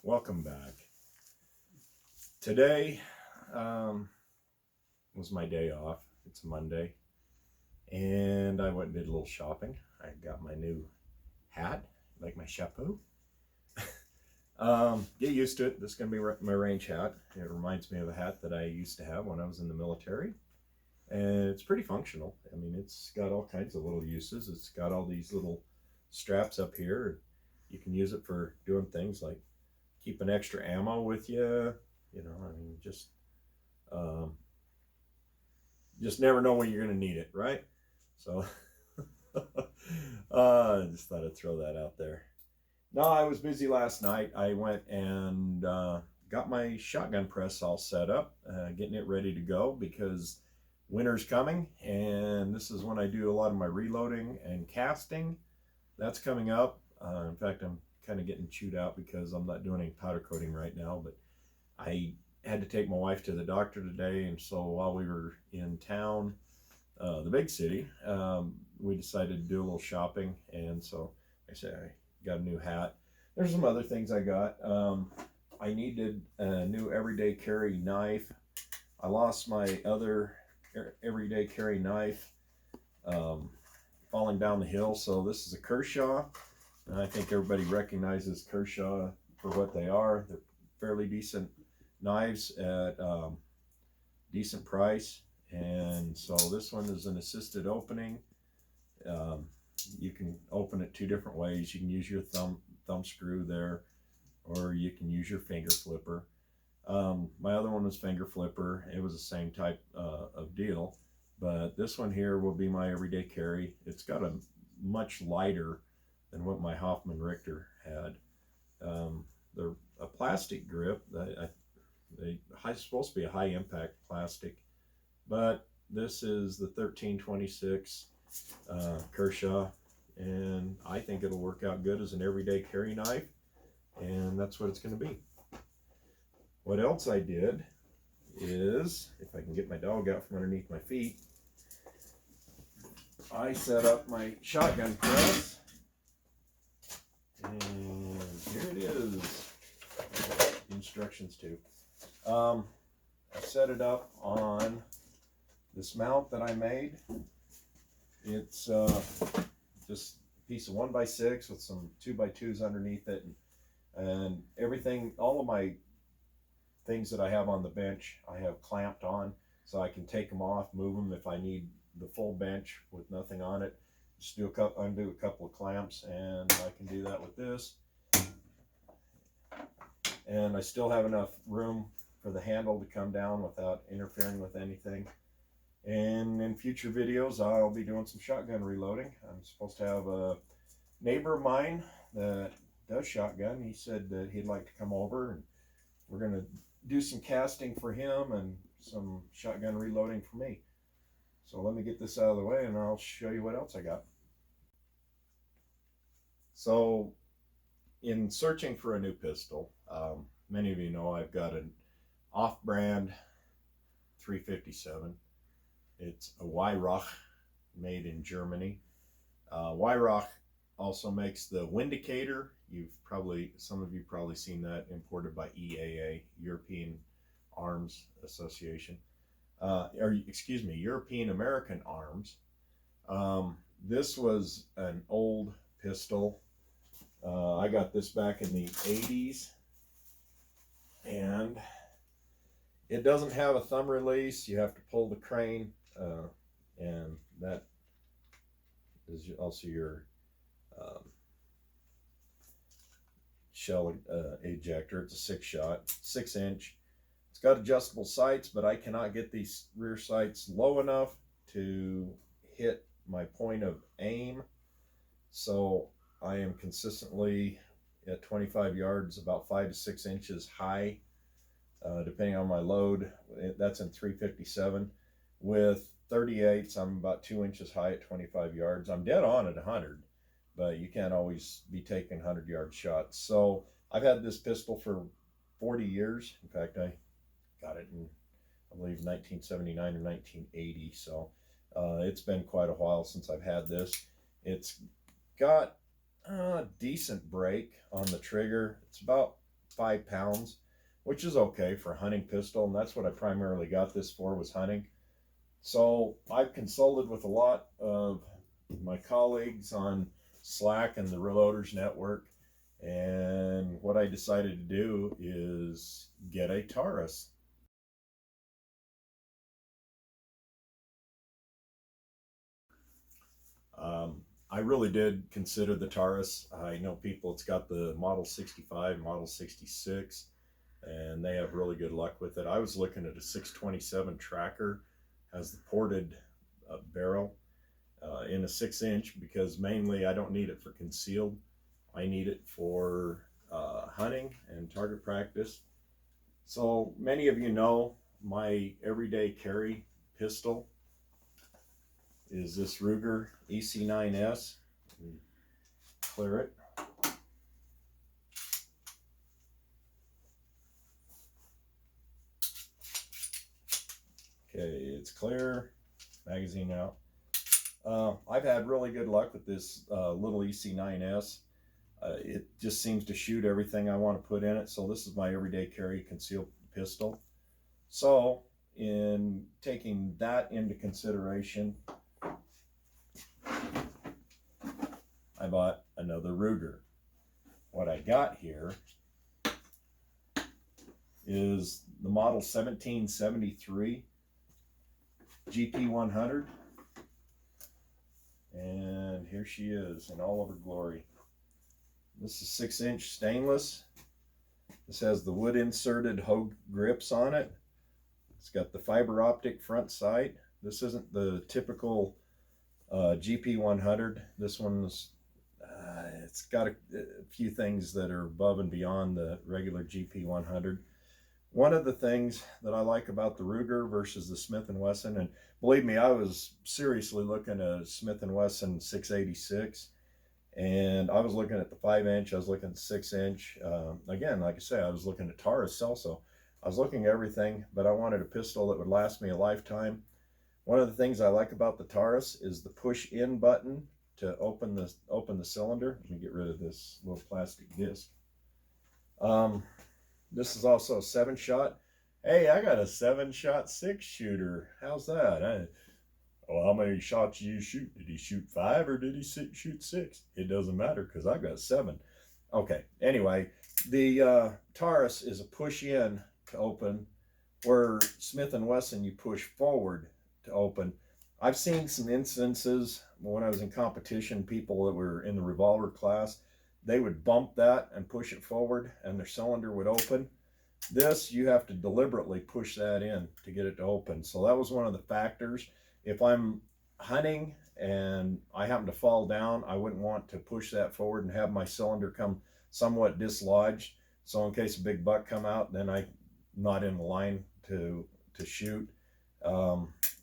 Welcome back. Today was my day off. It's Monday, and I went and did a little shopping. I got my new hat, like my chapeau. Get used to it. This is going to be my range hat. It reminds me of a hat that I used to have when I was in the military, and it's pretty functional. I mean, it's got all kinds of little uses. It's got all these little straps up here. You can use it for doing things like keeping extra ammo with you. I mean, um, just never know when you're going to need it, right? So I just thought I'd throw that out there. No, I was busy last night. I went and got my shotgun press all set up, getting it ready to go because winter's coming, and this is when I do a lot of my reloading and casting. That's coming up. In fact, I'm kind of getting chewed out because I'm not doing any powder coating right now, but I had to take my wife to the doctor today, and so while we were in town, the big city, we decided to do a little shopping, and so I said I got a new hat. There's some other things I got. I needed a new everyday carry knife. I lost my other everyday carry knife falling down the hill, so this is a Kershaw, and I think everybody recognizes Kershaw for what they are. They're fairly decent knives at decent price, and so this one is an assisted opening. You can open it two different ways. You can use your thumb screw there, or you can use your finger flipper. My other one was finger flipper. It was the same type of deal, but this one here will be my everyday carry. It's got a much lighter than what my Hoffman Richter had. They're a plastic grip. They're supposed to be a high impact plastic, but this is the 1326 Kershaw, and I think it'll work out good as an everyday carry knife, and that's what it's going to be. What else I did is, if I can get my dog out from underneath my feet, I set up my shotgun press, and here it is. Instructions too. I set it up on this mount that I made. It's just a piece of 1x6 with some 2x2s underneath it, and everything, all of my things that I have on the bench, I have clamped on, so I can take them off, move them if I need the full bench with nothing on it. Just undo a couple of clamps, and I can do that with this. And I still have enough room for the handle to come down without interfering with anything. And in future videos, I'll be doing some shotgun reloading. I'm supposed to have a neighbor of mine that does shotgun. He said that he'd like to come over, and we're going to do some casting for him and some shotgun reloading for me. So let me get this out of the way, and I'll show you what else I got. So in searching for a new pistol, many of you know I've got an off-brand 357. It's a Weihrauch, made in Germany. Weihrauch also makes the Windicator. Some of you probably seen that, imported by EAA, European Arms Association, European American Arms. This was an old pistol. I got this back in the 80s, and it doesn't have a thumb release. You have to pull the crane, and that is also your shell ejector. It's a 6-inch. It's got adjustable sights, but I cannot get these rear sights low enough to hit my point of aim, so I am consistently at 25 yards, about 5 to 6 inches high, depending on my load. That's in 357. With 38s, I'm about 2 inches high at 25 yards. I'm dead on at 100, but you can't always be taking 100-yard shots. So I've had this pistol for 40 years. In fact, I got it in, I believe, 1979 or 1980. So it's been quite a while since I've had this. It's got a decent break on the trigger. It's about 5 pounds, which is okay for a hunting pistol, and that's what I primarily got this for, was hunting. So I've consulted with a lot of my colleagues on Slack and the Reloaders Network, and what I decided to do is get a Taurus. I really did consider the Taurus. I know people, it's got the Model 65, Model 66, and they have really good luck with it. I was looking at a 627 Tracker, has the ported barrel in a 6-inch, because mainly I don't need it for concealed. I need it for hunting and target practice. So many of you know my everyday carry pistol is this Ruger EC9S. Clear it. Okay, it's clear. Magazine out. I've had really good luck with this little EC9S. It just seems to shoot everything I want to put in it. So this is my everyday carry concealed pistol. So in taking that into consideration, I bought another Ruger. What I got here is the model 1773 GP100. And here she is in all of her glory. This is 6-inch stainless. This has the wood inserted Hogue grips on it. It's got the fiber optic front sight. This isn't the typical GP100. This one's it's got a few things that are above and beyond the regular GP100. One of the things that I like about the Ruger versus the Smith & Wesson, and believe me, I was seriously looking at Smith & Wesson 686, and I was looking at the 5-inch, I was looking at the 6-inch. Again, like I say, I was looking at Taurus also. I was looking at everything, but I wanted a pistol that would last me a lifetime. One of the things I like about the Taurus is the push-in button to open the cylinder. Let me get rid of this little plastic disc. This is also a 7-shot. Hey, I got a 7-shot 6-shooter. How's that? Well, how many shots did you shoot? Did he shoot 5 or did he shoot 6? It doesn't matter because I got 7. Okay, anyway, the Taurus is a push-in to open, where Smith & Wesson you push forward to open. I've seen some instances when I was in competition, people that were in the revolver class, they would bump that and push it forward and their cylinder would open. This, you have to deliberately push that in to get it to open. So that was one of the factors. If I'm hunting and I happen to fall down, I wouldn't want to push that forward and have my cylinder come somewhat dislodged. So in case a big buck come out, then I'm not in the line to shoot.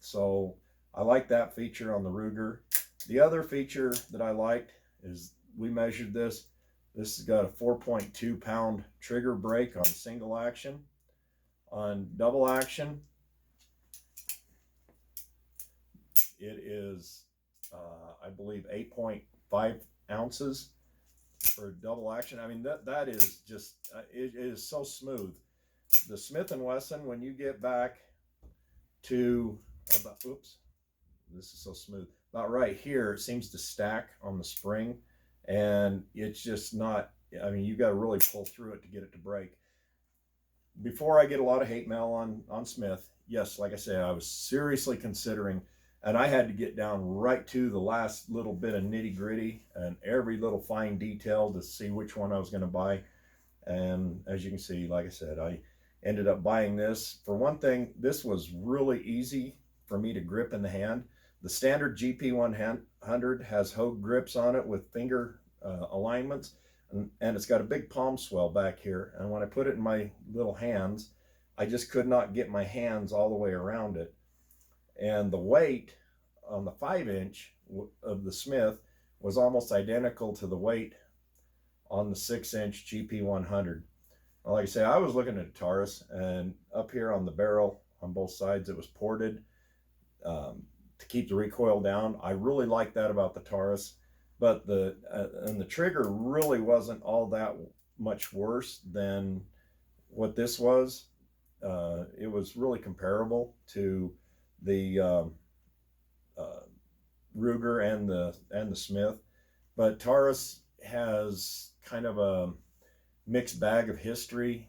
So I like that feature on the Ruger. The other feature that I liked is, we measured this. This has got a 4.2 pound trigger brake on single action. On double action, it is, I believe, 8.5 ounces for double action. I mean, that is just, it is so smooth. The Smith & Wesson, when you get back to about, oops, this is so smooth, about right here, it seems to stack on the spring, and it's just not, I mean, you got to really pull through it to get it to break. Before I get a lot of hate mail on Smith, yes, like I say, I was seriously considering, and I had to get down right to the last little bit of nitty gritty and every little fine detail to see which one I was going to buy. And as you can see, like I said, I ended up buying this. For one thing, this was really easy for me to grip in the hand. The standard GP100 has Hogue grips on it with finger alignments, and it's got a big palm swell back here. And when I put it in my little hands, I just could not get my hands all the way around it. And the weight on the 5-inch of the Smith was almost identical to the weight on the 6-inch GP100. Like I say, I was looking at a Taurus, and up here on the barrel on both sides, it was ported to keep the recoil down. I really like that about the Taurus, but the trigger really wasn't all that much worse than what this was. It was really comparable to the uh, Ruger and the Smith, but Taurus has kind of a mixed bag of history.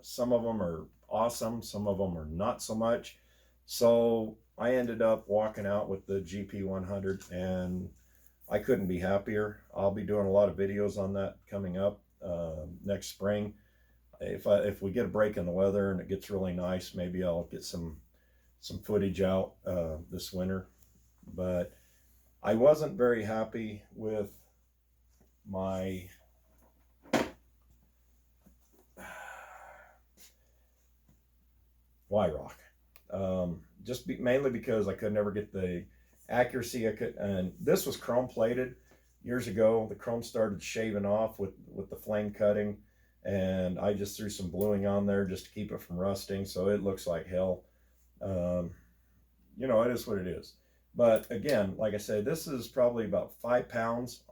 Some of them are awesome, some of them are not so much. So I ended up walking out with the GP100, and I couldn't be happier. I'll be doing a lot of videos on that coming up next spring. If we get a break in the weather and it gets really nice, maybe I'll get some footage out this winter. But I wasn't very happy with my Wyrock. Mainly because I could never get the accuracy. And this was chrome plated years ago. The chrome started shaving off with the flame cutting, and I just threw some bluing on there just to keep it from rusting. So it looks like hell. Um, it is what it is. But again, like I say, this is probably about 5 pounds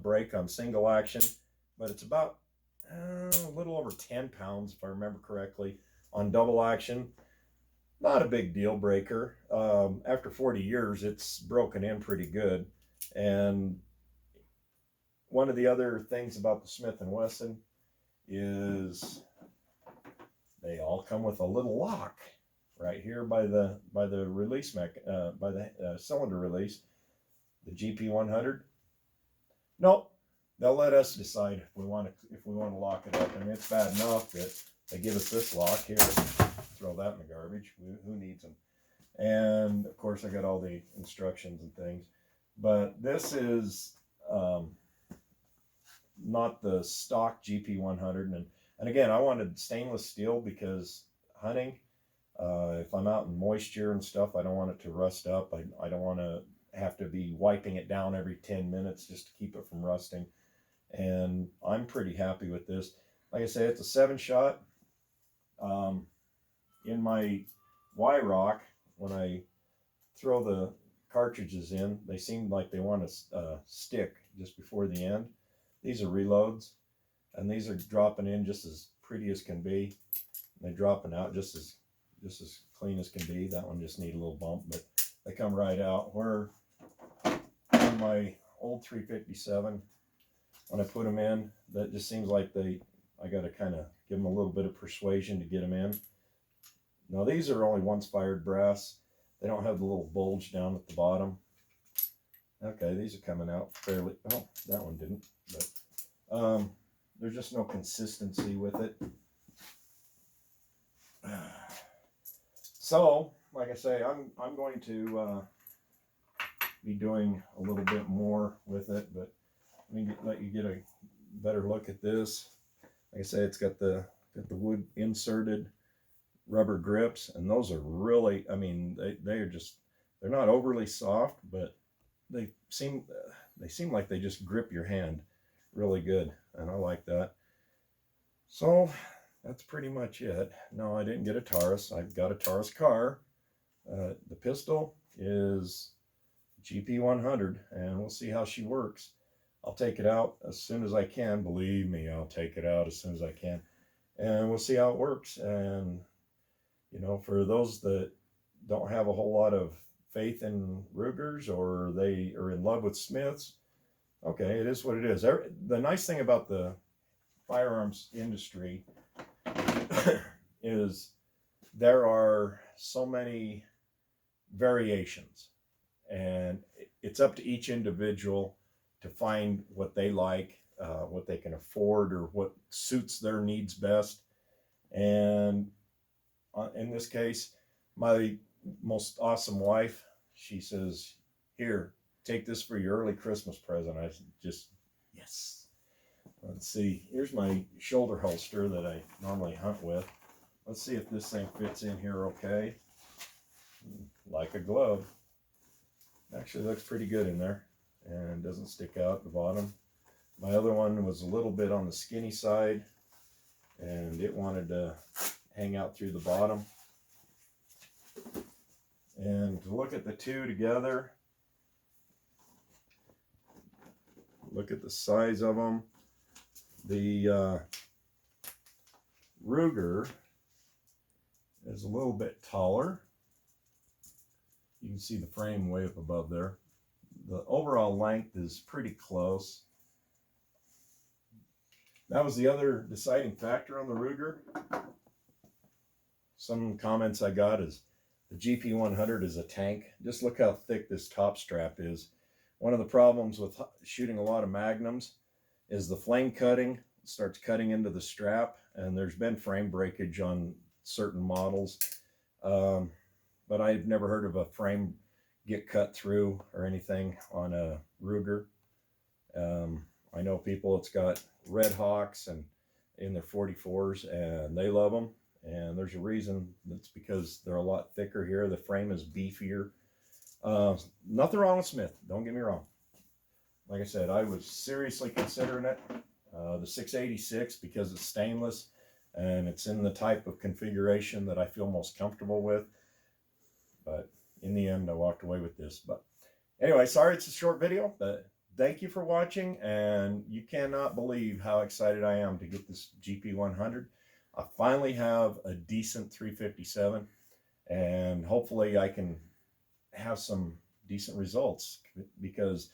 brake on single action, but it's about a little over 10 pounds, if I remember correctly, on double action. Not a big deal breaker. After 40 years, it's broken in pretty good. And one of the other things about the Smith & Wesson is they all come with a little lock right here by the release by the cylinder release. The GP100. Nope. They'll let us decide if we want to lock it up. And it's bad enough that they give us this lock here. Throw that in the garbage. Who needs them? And of course, I got all the instructions and things. But this is not the stock GP100. And again, I wanted stainless steel because hunting, if I'm out in moisture and stuff, I don't want it to rust up. I don't want to have to be wiping it down every 10 minutes just to keep it from rusting. And I'm pretty happy with this. Like I say, it's a 7-shot. In my Wyrock, when I throw the cartridges in, they seem like they want to stick just before the end. These are reloads, and these are dropping in just as pretty as can be. They're dropping out just as clean as can be. That one just need a little bump, but they come right out. Where on my old 357, when I put them in, that just seems like I got to kind of give them a little bit of persuasion to get them in. Now these are only once fired brass. They don't have the little bulge down at the bottom. Okay, these are coming out fairly, oh, that one didn't, but there's just no consistency with it. So, like I say, I'm going to be doing a little bit more with it, but let me let you get a better look at this. Like I say, it's got the wood inserted rubber grips, and those are really, I mean, they're not overly soft, but they seem like they just grip your hand really good, and I like that. So that's pretty much it. No, I didn't get a Taurus. I've got a Taurus car. The pistol is GP100, and we'll see how she works. I'll take it out as soon as I can. Believe me, I'll take it out as soon as I can, and we'll see how it works. And for those that don't have a whole lot of faith in Rugers, or they are in love with Smiths, okay, it is what it is. The nice thing about the firearms industry is there are so many variations, and it's up to each individual to find what they like, what they can afford, or what suits their needs best. And in this case, my most awesome wife, she says, "Here, take this for your early Christmas present." I just, yes. Let's see, here's my shoulder holster that I normally hunt with. Let's see if this thing fits in here okay. Like a glove. Actually looks pretty good in there, and doesn't stick out at the bottom. My other one was a little bit on the skinny side, and it wanted to hang out through the bottom. And to look at the two together, look at the size of them. The Ruger is a little bit taller. You can see the frame way up above there. The overall length is pretty close. That was the other deciding factor on the Ruger. Some comments I got is the GP100 is a tank. Just look how thick this top strap is. One of the problems with shooting a lot of Magnums is the flame cutting. It starts cutting into the strap, and there's been frame breakage on certain models. But I've never heard of a frame get cut through or anything on a Ruger. I know people, it's got Red Hawks and in their 44s, and they love them. And there's a reason. It's because they're a lot thicker here. The frame is beefier. Nothing wrong with Smith. Don't get me wrong. Like I said, I was seriously considering it. The 686 because it's stainless and it's in the type of configuration that I feel most comfortable with. But in the end, I walked away with this. But anyway, sorry it's a short video, but thank you for watching. And you cannot believe how excited I am to get this GP100. I finally have a decent 357, and hopefully I can have some decent results, because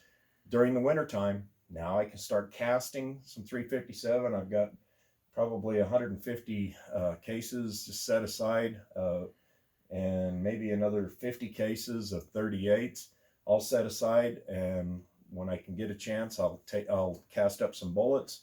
during the winter time, now I can start casting some 357. I've got probably 150 cases just set aside, and maybe another 50 cases of 38s all set aside. And when I can get a chance, I'll cast up some bullets,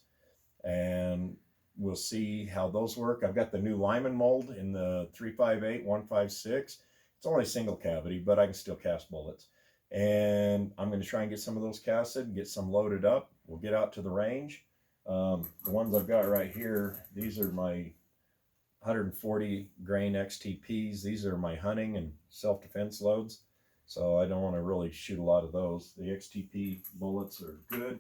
and we'll see how those work. I've got the new Lyman mold in the 358 156. It's only a single cavity, but I can still cast bullets. And I'm going to try and get some of those casted, get some loaded up. We'll get out to the range. The ones I've got right here, these are my 140 grain XTPs. These are my hunting and self-defense loads, so I don't want to really shoot a lot of those. The XTP bullets are good,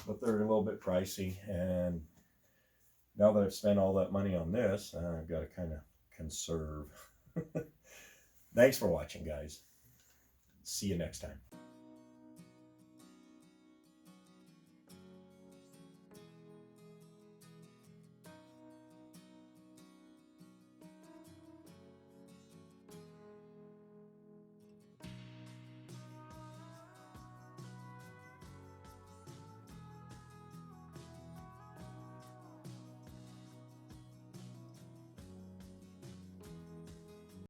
but they're a little bit pricey, and now that I've spent all that money on this, I've got to kind of conserve. Thanks for watching, guys. See you next time.